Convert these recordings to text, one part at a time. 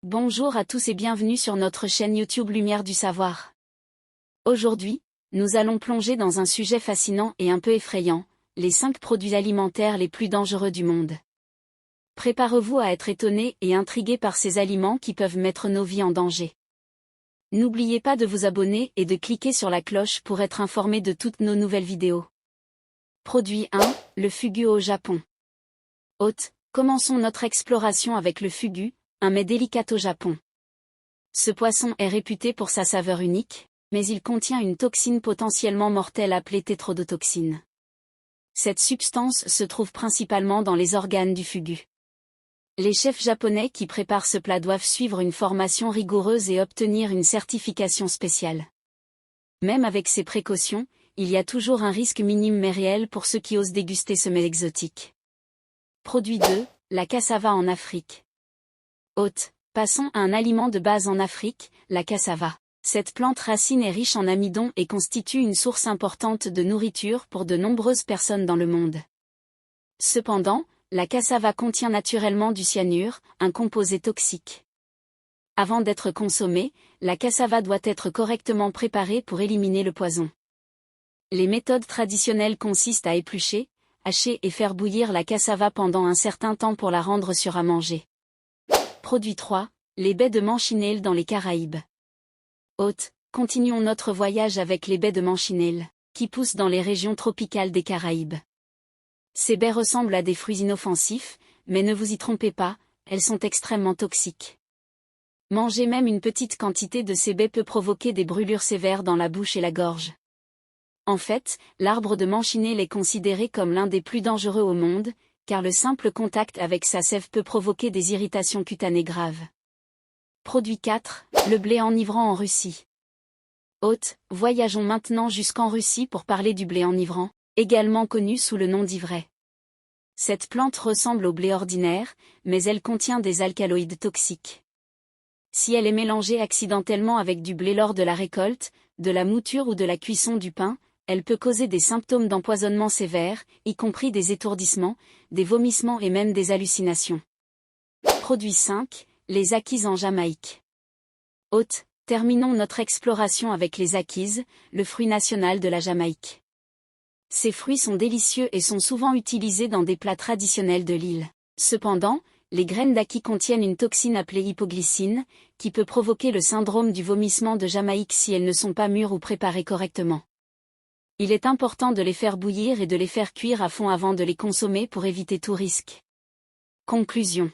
Bonjour à tous et bienvenue sur notre chaîne YouTube Lumière du Savoir. Aujourd'hui, nous allons plonger dans un sujet fascinant et un peu effrayant, les 5 produits alimentaires les plus dangereux du monde. Préparez-vous à être étonné et intrigué par ces aliments qui peuvent mettre nos vies en danger. N'oubliez pas de vous abonner et de cliquer sur la cloche pour être informé de toutes nos nouvelles vidéos. Produit 1, le fugu au Japon. Hôte, commençons notre exploration avec le fugu, un mets délicat au Japon. Ce poisson est réputé pour sa saveur unique, mais il contient une toxine potentiellement mortelle appelée tétrodotoxine. Cette substance se trouve principalement dans les organes du fugu. Les chefs japonais qui préparent ce plat doivent suivre une formation rigoureuse et obtenir une certification spéciale. Même avec ces précautions, il y a toujours un risque minime mais réel pour ceux qui osent déguster ce mets exotique. Produit 2, la cassava en Afrique. Hôte, passons à un aliment de base en Afrique, la cassava. Cette plante racine est riche en amidon et constitue une source importante de nourriture pour de nombreuses personnes dans le monde. Cependant, la cassava contient naturellement du cyanure, un composé toxique. Avant d'être consommée, la cassava doit être correctement préparée pour éliminer le poison. Les méthodes traditionnelles consistent à éplucher, hacher et faire bouillir la cassava pendant un certain temps pour la rendre sûre à manger. Produit 3, les baies de Manchineel dans les Caraïbes. Hôte, continuons notre voyage avec les baies de Manchineel, qui poussent dans les régions tropicales des Caraïbes. Ces baies ressemblent à des fruits inoffensifs, mais ne vous y trompez pas, elles sont extrêmement toxiques. Manger même une petite quantité de ces baies peut provoquer des brûlures sévères dans la bouche et la gorge. En fait, l'arbre de Manchineel est considéré comme l'un des plus dangereux au monde, car le simple contact avec sa sève peut provoquer des irritations cutanées graves. Produit 4, le blé enivrant en Russie. Hôte, voyageons maintenant jusqu'en Russie pour parler du blé enivrant, également connu sous le nom d'ivraie. Cette plante ressemble au blé ordinaire, mais elle contient des alcaloïdes toxiques. Si elle est mélangée accidentellement avec du blé lors de la récolte, de la mouture ou de la cuisson du pain, elle peut causer des symptômes d'empoisonnement sévères, y compris des étourdissements, des vomissements et même des hallucinations. Produit 5, les akis en Jamaïque. Hôte, terminons notre exploration avec les akis, le fruit national de la Jamaïque. Ces fruits sont délicieux et sont souvent utilisés dans des plats traditionnels de l'île. Cependant, les graines d'akis contiennent une toxine appelée hypoglycine, qui peut provoquer le syndrome du vomissement de Jamaïque si elles ne sont pas mûres ou préparées correctement. Il est important de les faire bouillir et de les faire cuire à fond avant de les consommer pour éviter tout risque. Conclusion.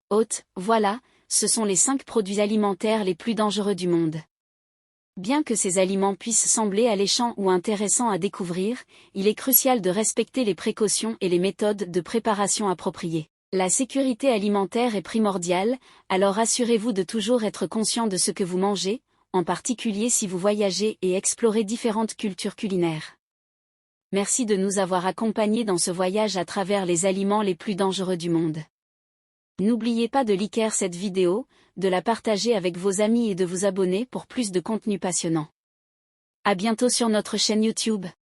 Hôte, voilà, ce sont les 5 produits alimentaires les plus dangereux du monde. Bien que ces aliments puissent sembler alléchants ou intéressants à découvrir, il est crucial de respecter les précautions et les méthodes de préparation appropriées. La sécurité alimentaire est primordiale, alors assurez-vous de toujours être conscient de ce que vous mangez, en particulier si vous voyagez et explorez différentes cultures culinaires. Merci de nous avoir accompagnés dans ce voyage à travers les aliments les plus dangereux du monde. N'oubliez pas de liker cette vidéo, de la partager avec vos amis et de vous abonner pour plus de contenu passionnant. À bientôt sur notre chaîne YouTube.